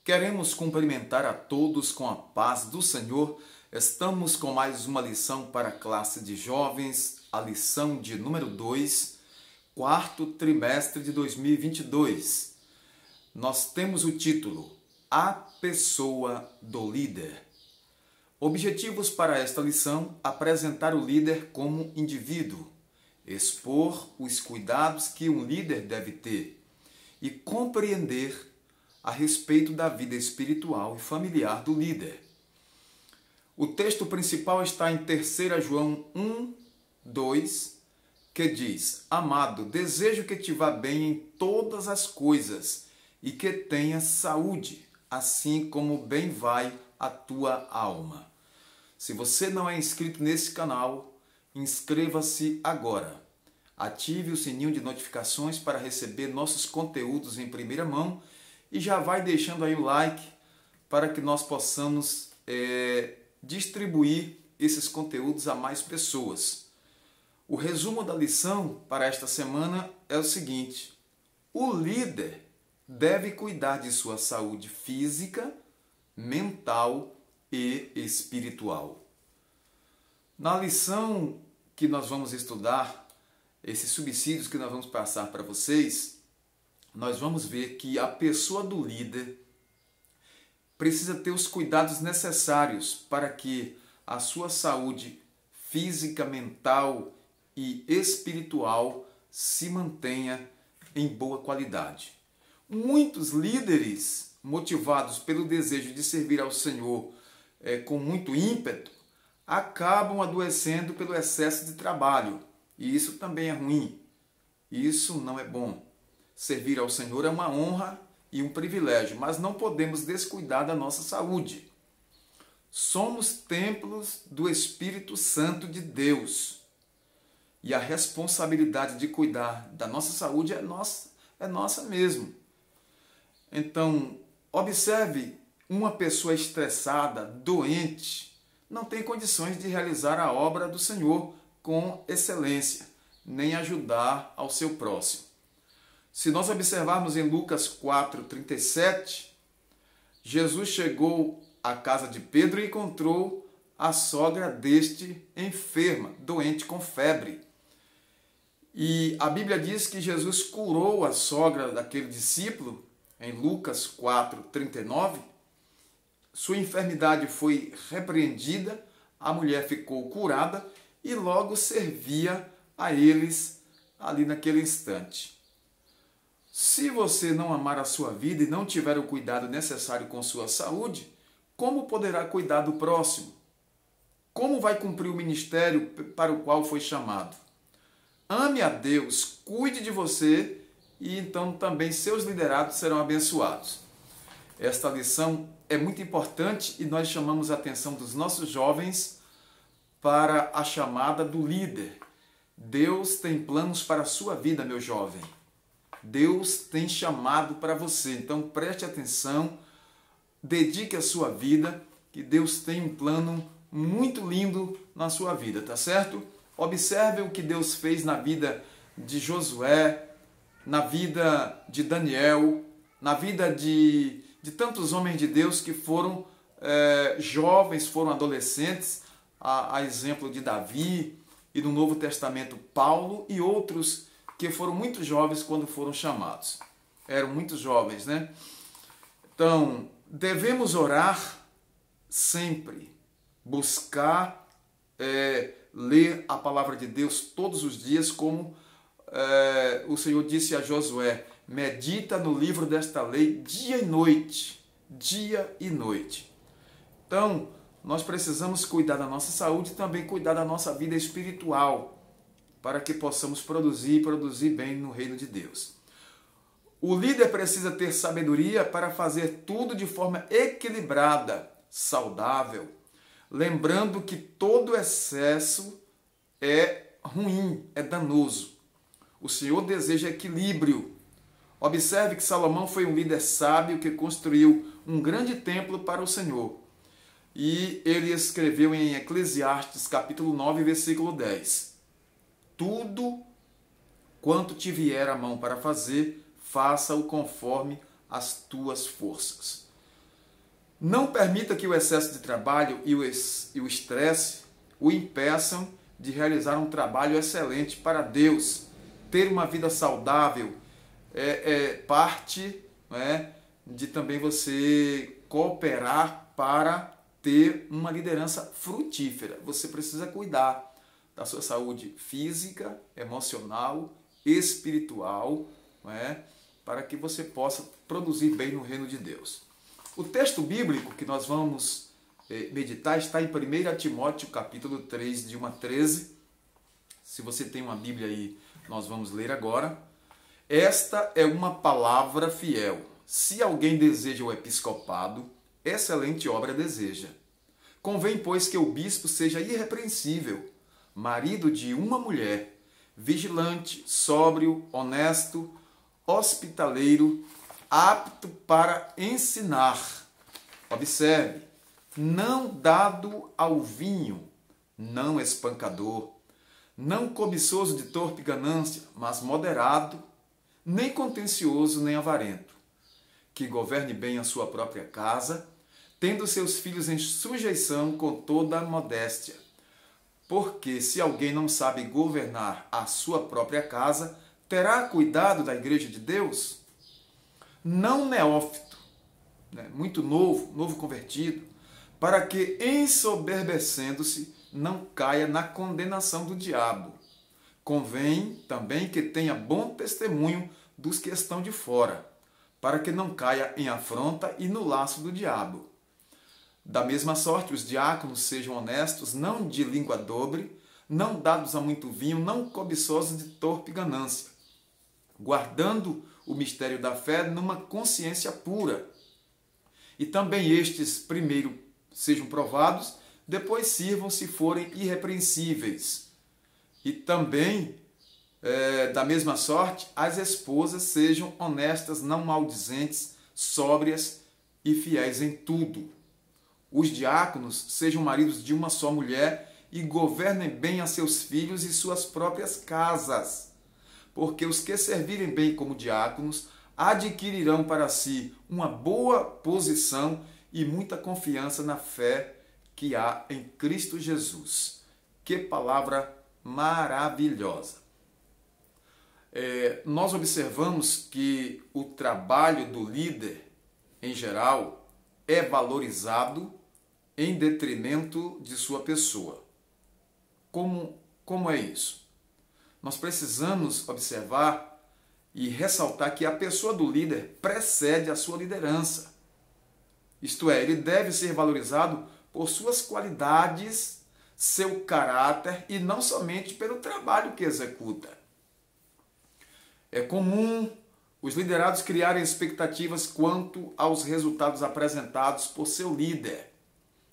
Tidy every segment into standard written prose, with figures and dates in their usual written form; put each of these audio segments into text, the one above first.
Queremos cumprimentar a todos com a paz do Senhor. Estamos com mais uma lição para a classe de jovens, a lição de número 2, quarto trimestre de 2022. Nós temos o título A Pessoa do Líder. Objetivos para esta lição: apresentar o líder como indivíduo, expor os cuidados que um líder deve ter e compreender a respeito da vida espiritual e familiar do líder. O texto principal está em 3 João 1, 2, que diz: Amado, desejo que te vá bem em todas as coisas e que tenhas saúde, assim como bem vai a tua alma. Se você não é inscrito nesse canal, inscreva-se agora. Ative o sininho de notificações para receber nossos conteúdos em primeira mão e já vai deixando aí o like para que nós possamos distribuir esses conteúdos a mais pessoas. O resumo da lição para esta semana é o seguinte: o líder deve cuidar de sua saúde física, mental e espiritual. Na lição que nós vamos estudar, esses subsídios que nós vamos passar para vocês, nós vamos ver que a pessoa do líder precisa ter os cuidados necessários para que a sua saúde física, mental e espiritual se mantenha em boa qualidade. Muitos líderes, motivados pelo desejo de servir ao Senhor com muito ímpeto, acabam adoecendo pelo excesso de trabalho. E isso também é ruim. Isso não é bom. Servir ao Senhor é uma honra e um privilégio, mas não podemos descuidar da nossa saúde. Somos templos do Espírito Santo de Deus. E a responsabilidade de cuidar da nossa saúde é nossa mesmo. Então, observe, uma pessoa estressada, doente, não tem condições de realizar a obra do Senhor com excelência, nem ajudar ao seu próximo. Se nós observarmos em Lucas 4:37, Jesus chegou à casa de Pedro e encontrou a sogra deste enferma, doente com febre. E a Bíblia diz que Jesus curou a sogra daquele discípulo, em Lucas 4:39. Sua enfermidade foi repreendida, a mulher ficou curada e logo servia a eles ali naquele instante. Se você não amar a sua vida e não tiver o cuidado necessário com sua saúde, como poderá cuidar do próximo? Como vai cumprir o ministério para o qual foi chamado? Ame a Deus, cuide de você e então também seus liderados serão abençoados. Esta lição é muito importante e nós chamamos a atenção dos nossos jovens para a chamada do líder. Deus tem planos para a sua vida, meu jovem. Deus tem chamado para você. Então preste atenção, dedique a sua vida, que Deus tem um plano muito lindo na sua vida, tá certo? Observe o que Deus fez na vida de Josué, na vida de Daniel, na vida de tantos homens de Deus que foram jovens, foram adolescentes, a exemplo de Davi e no Novo Testamento Paulo e outros que foram muito jovens quando foram chamados. Eram muito jovens, né? Então, devemos orar sempre, buscar ler a palavra de Deus todos os dias, como o Senhor disse a Josué: medita no livro desta lei dia e noite, dia e noite. Então, nós precisamos cuidar da nossa saúde e também cuidar da nossa vida espiritual, para que possamos produzir bem no reino de Deus. O líder precisa ter sabedoria para fazer tudo de forma equilibrada, saudável, lembrando que todo excesso é ruim, é danoso. O Senhor deseja equilíbrio. Observe que Salomão foi um líder sábio que construiu um grande templo para o Senhor. E ele escreveu em Eclesiastes, capítulo 9, versículo 10. Tudo quanto te vier a mão para fazer, faça-o conforme as tuas forças. Não permita que o excesso de trabalho e o estresse o impeçam de realizar um trabalho excelente para Deus. Ter uma vida saudável é parte, né, de também você cooperar para ter uma liderança frutífera. Você precisa cuidar da sua saúde física, emocional, espiritual, né, para que você possa produzir bem no reino de Deus. O texto bíblico que nós vamos meditar está em 1 Timóteo, capítulo 3, de 1 a 13. Se você tem uma Bíblia aí, nós vamos ler agora. Esta é uma palavra fiel. Se alguém deseja o episcopado, excelente obra deseja. Convém, pois, que o bispo seja irrepreensível, marido de uma mulher, vigilante, sóbrio, honesto, hospitaleiro, apto para ensinar. Observe, não dado ao vinho, não espancador, não cobiçoso de torpe ganância, mas moderado, nem contencioso, nem avarento, que governe bem a sua própria casa, tendo seus filhos em sujeição com toda a modéstia. Porque se alguém não sabe governar a sua própria casa, terá cuidado da igreja de Deus? Não neófito, né, muito novo convertido, para que, ensoberbecendo-se, não caia na condenação do diabo. Convém também que tenha bom testemunho dos que estão de fora, para que não caia em afronta e no laço do diabo. Da mesma sorte, os diáconos sejam honestos, não de língua dobre, não dados a muito vinho, não cobiçosos de torpe ganância, guardando o mistério da fé numa consciência pura. E também estes primeiro sejam provados, depois sirvam se forem irrepreensíveis. E também, da mesma sorte, as esposas sejam honestas, não maldizentes, sóbrias e fiéis em tudo. Os diáconos sejam maridos de uma só mulher e governem bem a seus filhos e suas próprias casas, porque os que servirem bem como diáconos adquirirão para si uma boa posição e muita confiança na fé que há em Cristo Jesus. Que palavra maravilhosa! Nós observamos que o trabalho do líder, em geral, é valorizado em detrimento de sua pessoa. Como é isso? Nós precisamos observar e ressaltar que a pessoa do líder precede a sua liderança. Isto é, ele deve ser valorizado por suas qualidades, seu caráter e não somente pelo trabalho que executa. É comum os liderados criarem expectativas quanto aos resultados apresentados por seu líder.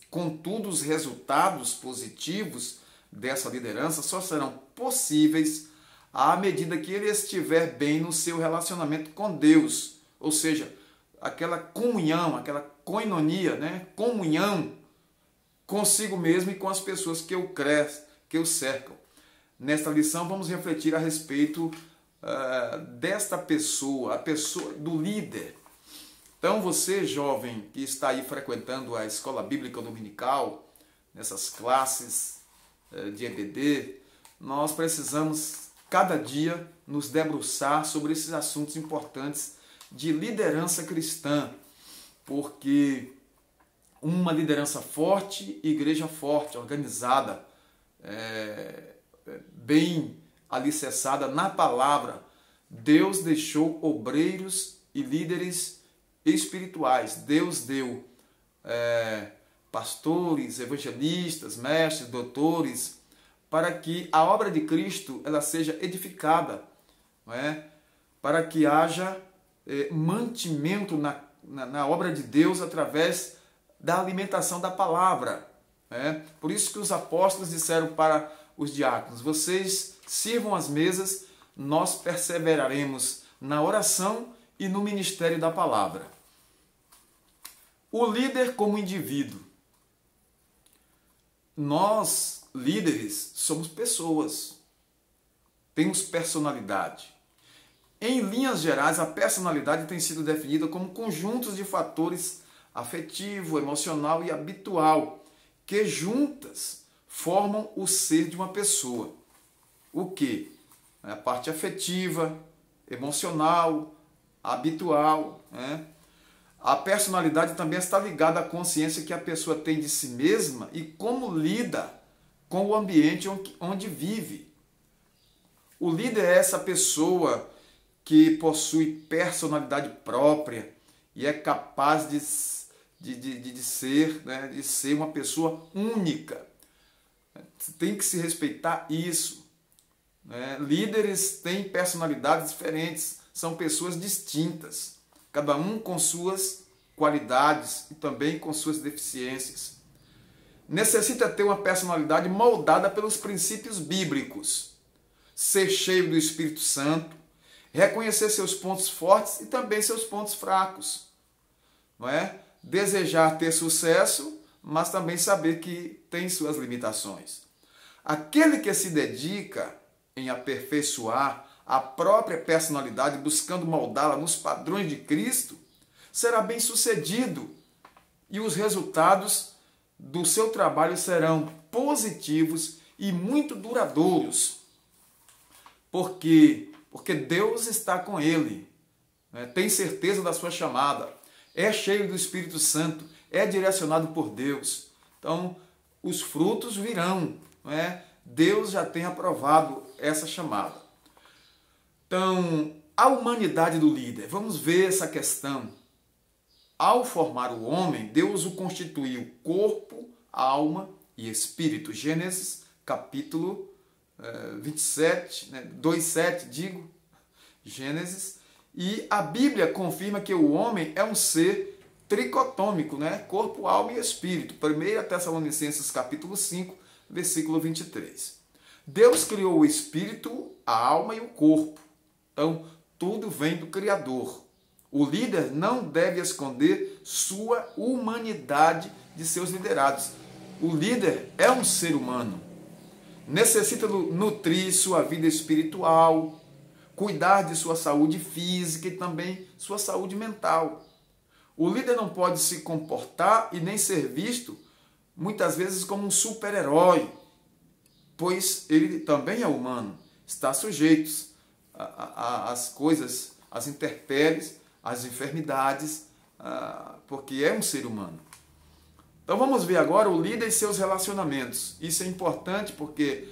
Contudo, os resultados positivos dessa liderança só serão possíveis à medida que ele estiver bem no seu relacionamento com Deus, ou seja, aquela comunhão, aquela koinonia, né? Comunhão consigo mesmo e com as pessoas que o cercam. Nesta lição vamos refletir a respeito desta pessoa, a pessoa do líder. Então você, jovem, que está aí frequentando a escola bíblica dominical, nessas classes de EBD, nós precisamos cada dia nos debruçar sobre esses assuntos importantes de liderança cristã, porque uma liderança forte, igreja forte, organizada, bem alicerçada na palavra, Deus deixou obreiros e líderes espirituais. Deus deu pastores, evangelistas, mestres, doutores, para que a obra de Cristo ela seja edificada, não é? Para que haja mantimento na obra de Deus através da alimentação da palavra. Por isso que os apóstolos disseram para os diáconos: vocês sirvam as mesas, nós perseveraremos na oração e no ministério da palavra. O líder como indivíduo. Nós, líderes, somos pessoas, temos personalidade. Em linhas gerais, a personalidade tem sido definida como conjuntos de fatores afetivo, emocional e habitual, que juntas formam o ser de uma pessoa. O quê? A parte afetiva, emocional, habitual, né? A personalidade também está ligada à consciência que a pessoa tem de si mesma e como lida com o ambiente onde vive. O líder é essa pessoa que possui personalidade própria e é capaz de ser, né, de ser uma pessoa única. Tem que se respeitar isso. Né? Líderes têm personalidades diferentes, são pessoas distintas, cada um com suas qualidades e também com suas deficiências. Necessita ter uma personalidade moldada pelos princípios bíblicos, ser cheio do Espírito Santo, reconhecer seus pontos fortes e também seus pontos fracos, não é? Desejar ter sucesso, mas também saber que tem suas limitações. Aquele que se dedica em aperfeiçoar a própria personalidade, buscando moldá-la nos padrões de Cristo, será bem-sucedido e os resultados do seu trabalho serão positivos e muito duradouros. Por quê? Porque Deus está com ele, né? Tem certeza da sua chamada, é cheio do Espírito Santo, é direcionado por Deus. Então, os frutos virão, não é? Deus já tem aprovado essa chamada. Então, a humanidade do líder, vamos ver essa questão. Ao formar o homem, Deus o constituiu corpo, alma e espírito. Gênesis capítulo 27, 2:7, digo, Gênesis. E a Bíblia confirma que o homem é um ser tricotômico, né? Corpo, alma e espírito. 1 Tessalonicenses capítulo 5, versículo 23. Deus criou o espírito, a alma e o corpo. Então, tudo vem do Criador. O líder não deve esconder sua humanidade de seus liderados. O líder é um ser humano. Necessita nutrir sua vida espiritual, cuidar de sua saúde física e também sua saúde mental. O líder não pode se comportar e nem ser visto, muitas vezes, como um super-herói, pois ele também é humano, está sujeito às coisas, às intempéries, às enfermidades, porque é um ser humano. Então vamos ver agora o líder e seus relacionamentos. Isso é importante porque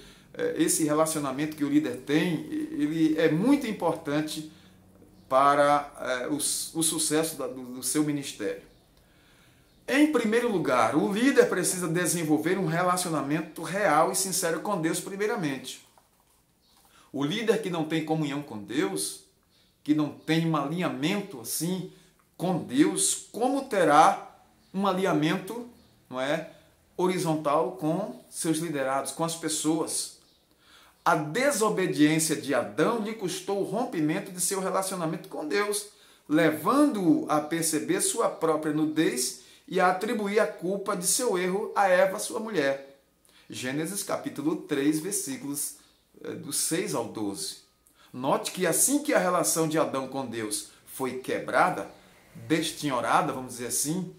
esse relacionamento que o líder tem, ele é muito importante para o sucesso do seu ministério. Em primeiro lugar, o líder precisa desenvolver um relacionamento real e sincero com Deus primeiramente. O líder que não tem comunhão com Deus, que não tem um alinhamento assim com Deus, como terá um alinhamento, não é, horizontal com seus liderados, com as pessoas? A desobediência de Adão lhe custou o rompimento de seu relacionamento com Deus, levando-o a perceber sua própria nudez e a atribuir a culpa de seu erro a Eva, sua mulher. Gênesis capítulo 3, versículos do 6 ao 12. Note que assim que a relação de Adão com Deus foi quebrada, destinhorada, vamos dizer assim,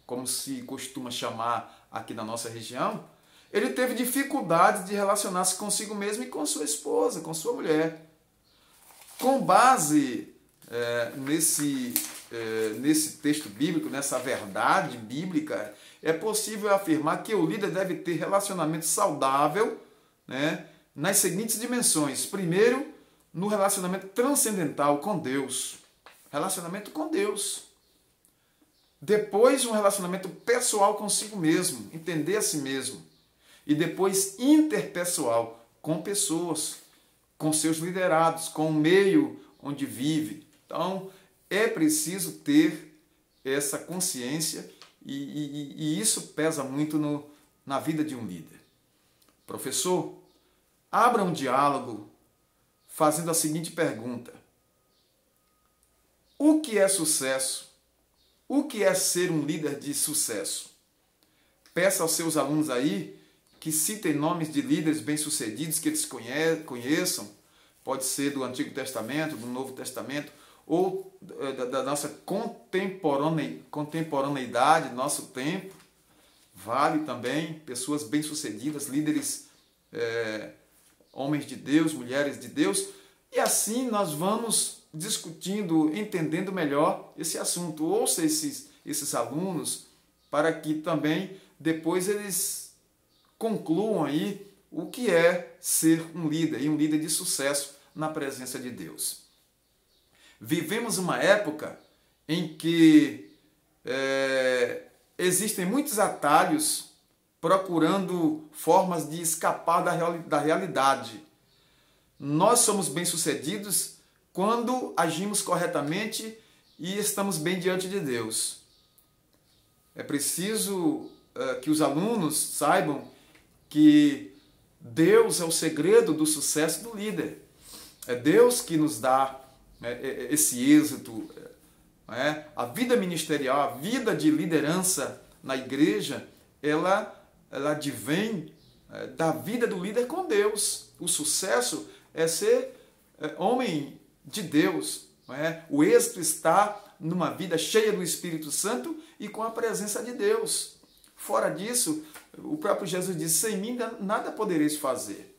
como se costuma chamar aqui na nossa região, ele teve dificuldade de relacionar-se consigo mesmo e com sua esposa, com sua mulher. Com base nesse texto bíblico, nessa verdade bíblica, é possível afirmar que o líder deve ter relacionamento saudável, né, nas seguintes dimensões. Primeiro, no relacionamento transcendental com Deus. Relacionamento com Deus. Depois, um relacionamento pessoal consigo mesmo, entender a si mesmo. E depois, interpessoal, com pessoas, com seus liderados, com o meio onde vive. Então, é preciso ter essa consciência e isso pesa muito na vida de um líder. Professor, abra um diálogo fazendo a seguinte pergunta: o que é sucesso? O que é ser um líder de sucesso? Peça aos seus alunos aí que citem nomes de líderes bem-sucedidos que eles conheçam. Pode ser do Antigo Testamento, do Novo Testamento, ou da nossa contemporaneidade, nosso tempo. Vale também pessoas bem-sucedidas, líderes, homens de Deus, mulheres de Deus. E assim nós vamos discutindo, entendendo melhor esse assunto. Ouça esses alunos para que também depois eles concluam aí o que é ser um líder e um líder de sucesso na presença de Deus. Vivemos uma época em que existem muitos atalhos procurando formas de escapar da realidade. Nós somos bem-sucedidos quando agimos corretamente e estamos bem diante de Deus. É preciso que os alunos saibam que Deus é o segredo do sucesso do líder. É Deus que nos dá esse êxito. A vida ministerial, a vida de liderança na igreja, ela advém da vida do líder com Deus. O sucesso é ser homem de Deus. O êxito está numa vida cheia do Espírito Santo e com a presença de Deus. Fora disso, o próprio Jesus disse: sem mim nada podereis fazer.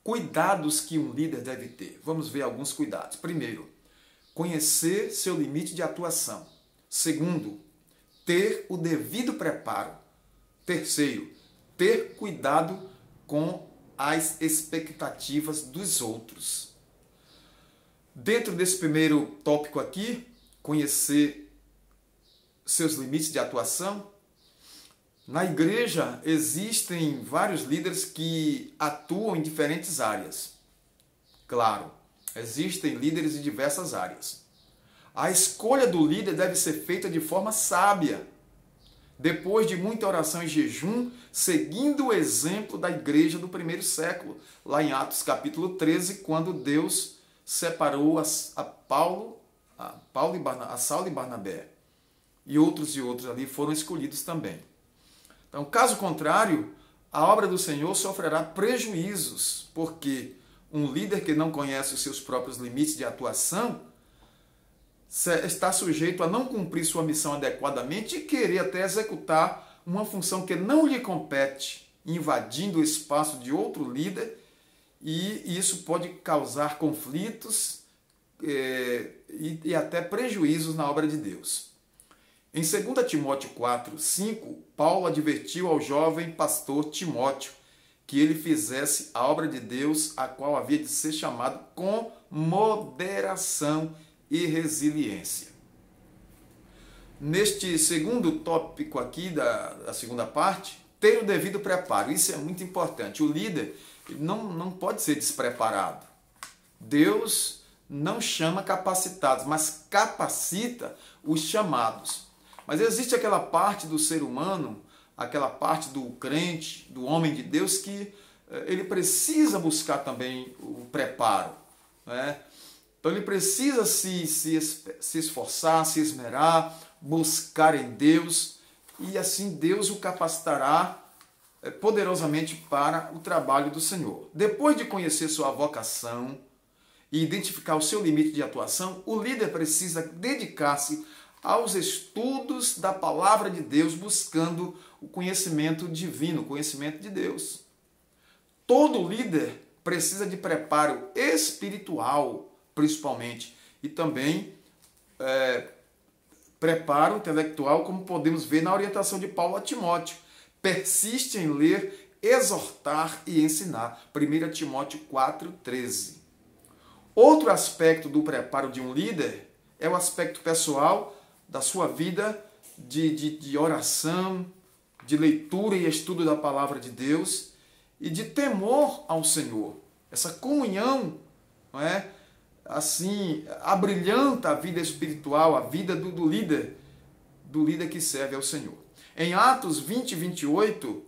Cuidados que um líder deve ter. Vamos ver alguns cuidados. Primeiro, conhecer seu limite de atuação. Segundo, ter o devido preparo. Terceiro, ter cuidado com as expectativas dos outros. Dentro desse primeiro tópico aqui, conhecer seus limites de atuação, na igreja existem vários líderes que atuam em diferentes áreas. Claro, existem líderes em diversas áreas. A escolha do líder deve ser feita de forma sábia, depois de muita oração e jejum, seguindo o exemplo da igreja do primeiro século, lá em Atos capítulo 13, quando Deus separou a Saulo e Barnabé. E outros ali foram escolhidos também. Então, caso contrário, a obra do Senhor sofrerá prejuízos, porque um líder que não conhece os seus próprios limites de atuação está sujeito a não cumprir sua missão adequadamente e querer até executar uma função que não lhe compete, invadindo o espaço de outro líder, e isso pode causar conflitos e até prejuízos na obra de Deus. Em 2 Timóteo 4, 5, Paulo advertiu ao jovem pastor Timóteo que ele fizesse a obra de Deus, a qual havia de ser chamado com moderação e resiliência. Neste segundo tópico aqui, da segunda parte, ter o devido preparo. Isso é muito importante. O líder não pode ser despreparado. Deus não chama capacitados, mas capacita os chamados. Mas existe aquela parte do ser humano, aquela parte do crente, do homem de Deus, que ele precisa buscar também o preparo, né? Então ele precisa se esforçar, se esmerar, buscar em Deus, e assim Deus o capacitará poderosamente para o trabalho do Senhor. Depois de conhecer sua vocação e identificar o seu limite de atuação, o líder precisa dedicar-se aos estudos da palavra de Deus, buscando o conhecimento divino, o conhecimento de Deus. Todo líder precisa de preparo espiritual, principalmente, e também preparo intelectual, como podemos ver na orientação de Paulo a Timóteo. Persiste em ler, exortar e ensinar. 1 Timóteo 4,13. Outro aspecto do preparo de um líder é o aspecto pessoal da sua vida de oração, de leitura e estudo da palavra de Deus e de temor ao Senhor. Essa comunhão, não é? Assim, abrilhanta a vida espiritual, a vida do líder que serve ao Senhor. Em Atos 20, 28,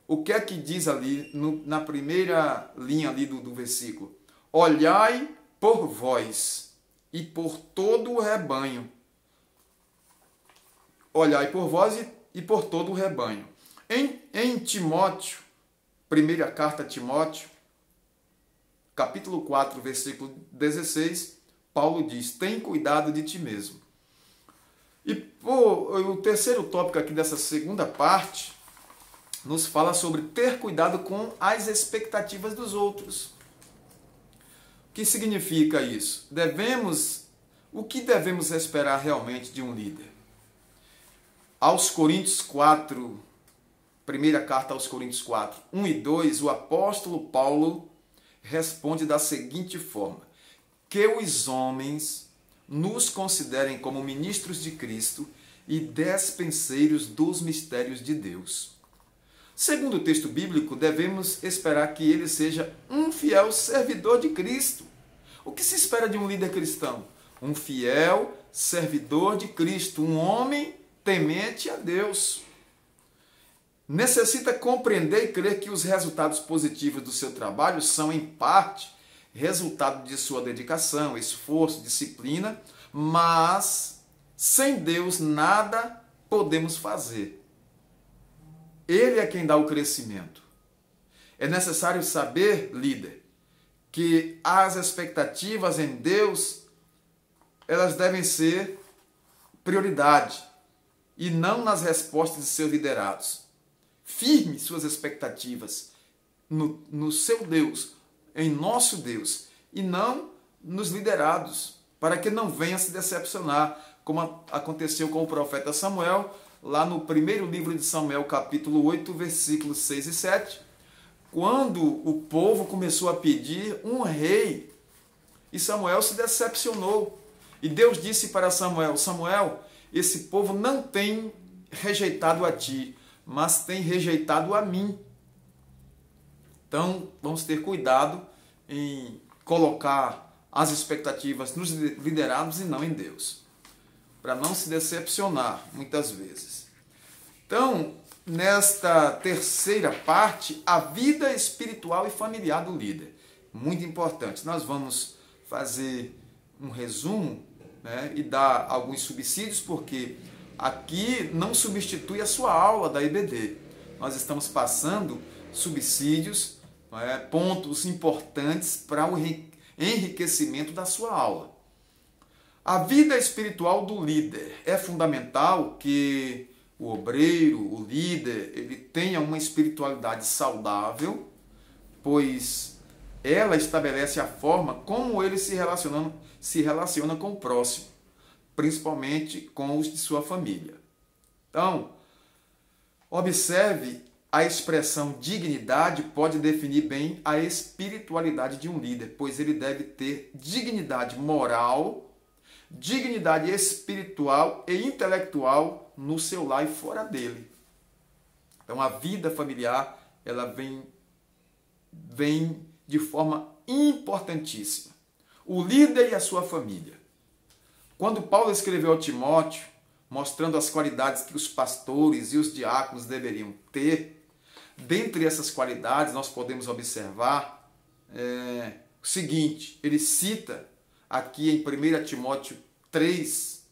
o que é que diz ali na primeira linha ali do versículo? Olhai por vós e por todo o rebanho. Olhai por vós e por todo o rebanho. Em Timóteo, primeira carta a Timóteo, capítulo 4, versículo 16, Paulo diz: tem cuidado de ti mesmo. E o terceiro tópico aqui dessa segunda parte nos fala sobre ter cuidado com as expectativas dos outros. O que significa isso? O que devemos esperar realmente de um líder? Aos Coríntios 4, primeira carta aos Coríntios 4, 1 e 2, o apóstolo Paulo responde da seguinte forma: que os homens nos considerem como ministros de Cristo e despenseiros dos mistérios de Deus. Segundo o texto bíblico, devemos esperar que ele seja um fiel servidor de Cristo. O que se espera de um líder cristão? Um fiel servidor de Cristo, um homem temente a Deus. Necessita compreender e crer que os resultados positivos do seu trabalho são, em parte, resultado de sua dedicação, esforço, disciplina, mas sem Deus nada podemos fazer. Ele é quem dá o crescimento. É necessário saber, líder, que as expectativas em Deus, elas devem ser prioridade e não nas respostas de seus liderados. Firme suas expectativas no seu Deus, em nosso Deus, e não nos liderados, para que não venha se decepcionar, como aconteceu com o profeta Samuel, lá no primeiro livro de Samuel, capítulo 8, versículos 6 e 7, quando o povo começou a pedir um rei, e Samuel se decepcionou. E Deus disse para Samuel: Samuel, esse povo não tem rejeitado a ti, mas tem rejeitado a mim. Então, vamos ter cuidado em colocar as expectativas nos liderados e não em Deus, para não se decepcionar muitas vezes. Então, nesta terceira parte, a vida espiritual e familiar do líder. Muito importante. Nós vamos fazer um resumo, né, e dar alguns subsídios, porque aqui não substitui a sua aula da EBD. Nós estamos passando subsídios, pontos importantes para o enriquecimento da sua aula. A vida espiritual do líder. É fundamental que o obreiro, o líder, ele tenha uma espiritualidade saudável, pois ela estabelece a forma como ele se relaciona com o próximo, principalmente com os de sua família. Então, observe, a expressão dignidade pode definir bem a espiritualidade de um líder, pois ele deve ter dignidade moral, dignidade espiritual e intelectual no seu lar e fora dele. Então, a vida familiar, ela vem de forma importantíssima. O líder e a sua família. Quando Paulo escreveu a Timóteo, mostrando as qualidades que os pastores e os diáconos deveriam ter, dentre essas qualidades nós podemos observar o seguinte: ele cita aqui em 1 Timóteo 3,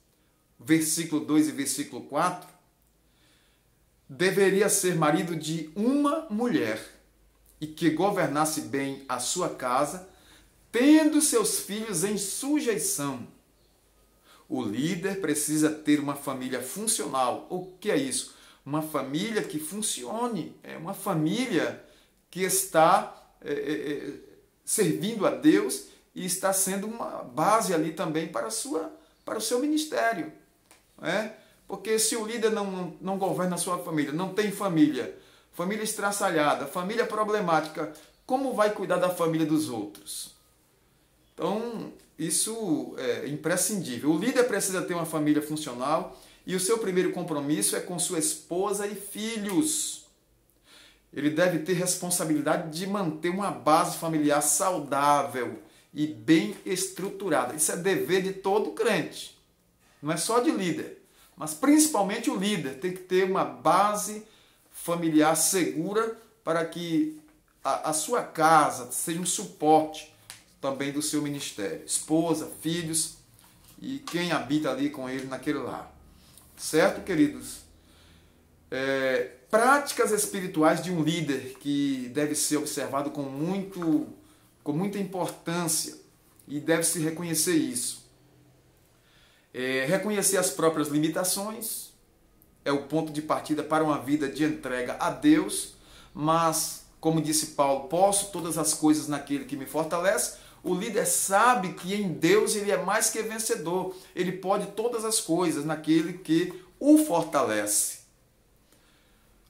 versículo 2 e versículo 4, deveria ser marido de uma mulher e que governasse bem a sua casa, tendo seus filhos em sujeição. O líder precisa ter uma família funcional. O que é isso? Uma família que funcione. É uma família que está servindo a Deus e está sendo uma base ali também para o seu ministério. Porque se o líder não governa a sua família, não tem família, família estraçalhada, família problemática, como vai cuidar da família dos outros? Então, isso é imprescindível. O líder precisa ter uma família funcional e o seu primeiro compromisso é com sua esposa e filhos. Ele deve ter responsabilidade de manter uma base familiar saudável e bem estruturada. Isso é dever de todo crente. Não é só de líder, mas principalmente o líder tem que ter uma base familiar segura para que a sua casa seja um suporte também do seu ministério. Esposa, filhos e quem habita ali com ele naquele lar. Certo, queridos? Práticas espirituais de um líder que deve ser observado com muita importância. e deve-se reconhecer isso. Reconhecer as próprias limitações é o ponto de partida para uma vida de entrega a Deus, mas, como disse Paulo, posso todas as coisas naquele que me fortalece. O líder sabe que em Deus ele é mais que vencedor, ele pode todas as coisas naquele que o fortalece.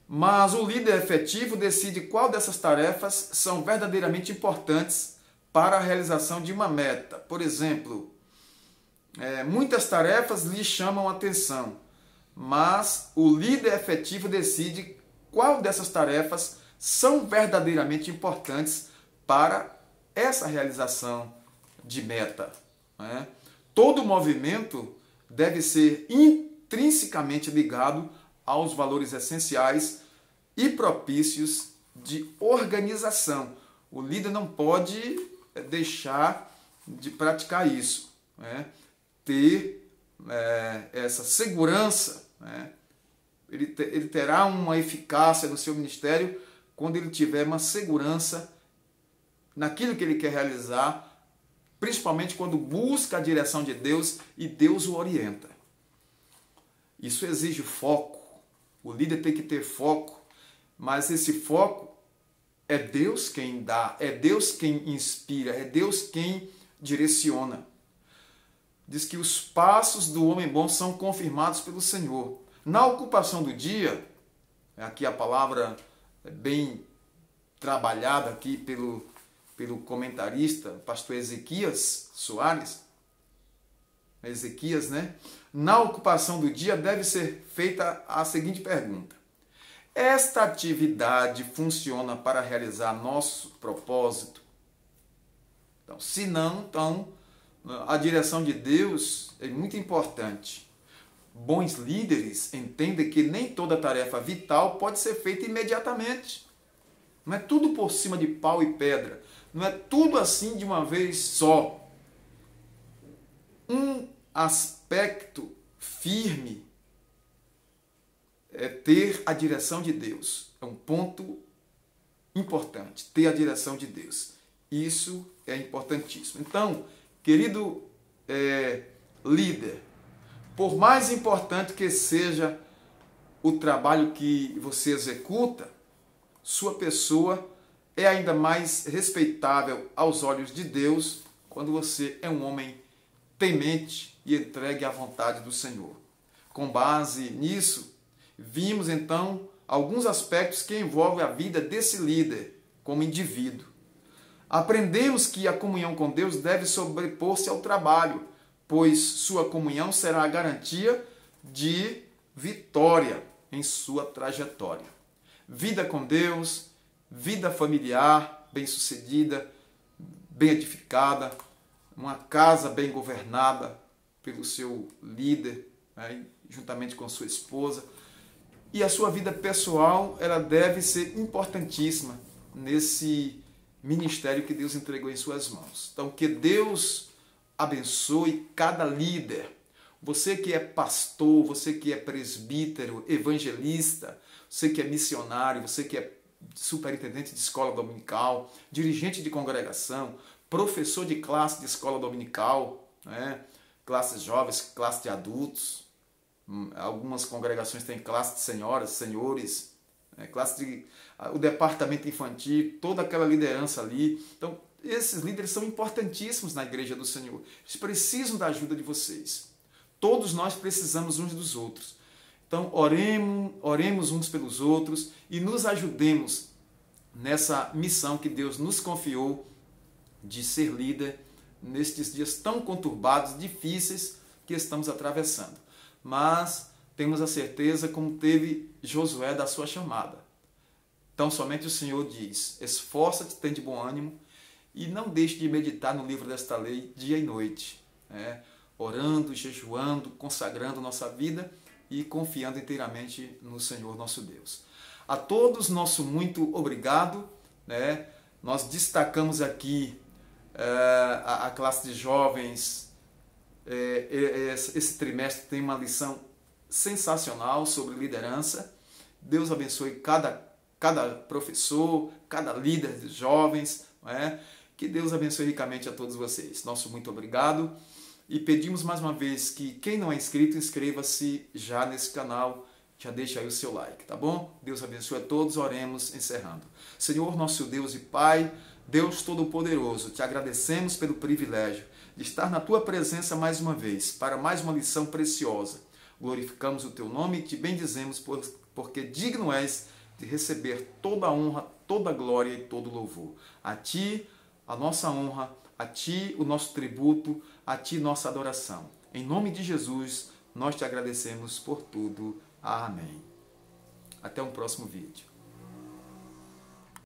Mas o líder efetivo decide qual dessas tarefas são verdadeiramente importantes para a realização de uma meta. Por exemplo, muitas tarefas lhe chamam a atenção, mas o líder efetivo decide qual dessas tarefas são verdadeiramente importantes para essa realização de meta. Todo movimento deve ser intrinsecamente ligado aos valores essenciais e propícios de organização. O líder não pode deixar de praticar isso, ter essa segurança. Ele terá uma eficácia no seu ministério quando ele tiver uma segurança naquilo que ele quer realizar, principalmente quando busca a direção de Deus e Deus o orienta. Isso exige foco. O líder tem que ter foco, mas esse foco é Deus quem dá, é Deus quem inspira, é Deus quem direciona. Diz que os passos do homem bom são confirmados pelo Senhor. Na ocupação do dia, aqui a palavra é bem trabalhada aqui pelo comentarista, pastor Ezequias Soares, Ezequias, Na ocupação do dia deve ser feita a seguinte pergunta: esta atividade funciona para realizar nosso propósito? Então, se não, então a direção de Deus é muito importante. Bons líderes entendem que nem toda tarefa vital pode ser feita imediatamente. Não é tudo por cima de pau e pedra. Não é tudo assim de uma vez só. Um aspecto firme é ter a direção de Deus. É um ponto importante, ter a direção de Deus. Isso é importantíssimo. Então, querido líder, por mais importante que seja o trabalho que você executa, sua pessoa é ainda mais respeitável aos olhos de Deus quando você é um homem temente e entregue à vontade do Senhor. Com base nisso, vimos então alguns aspectos que envolvem a vida desse líder como indivíduo. Aprendemos que a comunhão com Deus deve sobrepor-se ao trabalho, pois sua comunhão será a garantia de vitória em sua trajetória. Vida com Deus, vida familiar, bem-sucedida, bem edificada, uma casa bem governada pelo seu líder, juntamente com sua esposa. E a sua vida pessoal, ela deve ser importantíssima nesse ministério que Deus entregou em suas mãos. Então, que Deus abençoe cada líder. Você que é pastor, você que é presbítero, evangelista, você que é missionário, você que é superintendente de escola dominical, dirigente de congregação, professor de classe de escola dominical, classes jovens, classe de adultos. Algumas congregações têm classe de senhoras, senhores, o departamento infantil, toda aquela liderança ali. Então, esses líderes são importantíssimos na igreja do Senhor. Eles precisam da ajuda de vocês. Todos nós precisamos uns dos outros. Então, oremos uns pelos outros e nos ajudemos nessa missão que Deus nos confiou de ser líder nestes dias tão conturbados, difíceis que estamos atravessando. Mas temos a certeza, como teve Josué, da sua chamada. Então, somente o Senhor diz: esforça-te, tem de bom ânimo e não deixe de meditar no livro desta lei dia e noite, orando, jejuando, consagrando nossa vida e confiando inteiramente no Senhor nosso Deus. A todos, nosso muito obrigado. Nós destacamos aqui a classe de jovens. Esse trimestre tem uma lição sensacional sobre liderança. Deus abençoe cada professor, cada líder de jovens, Que Deus abençoe ricamente a todos vocês. Nosso muito obrigado. E pedimos mais uma vez que quem não é inscrito, inscreva-se já nesse canal, já deixa aí o seu like, tá bom? Deus abençoe a todos, oremos encerrando. Senhor, nosso Deus e Pai, Deus Todo-Poderoso, te agradecemos pelo privilégio de estar na tua presença mais uma vez, para mais uma lição preciosa. Glorificamos o teu nome e te bendizemos, porque digno és de receber toda a honra, toda a glória e todo o louvor. A ti, a nossa honra, a ti o nosso tributo, a ti nossa adoração. Em nome de Jesus, nós te agradecemos por tudo. Amém. Até um próximo vídeo.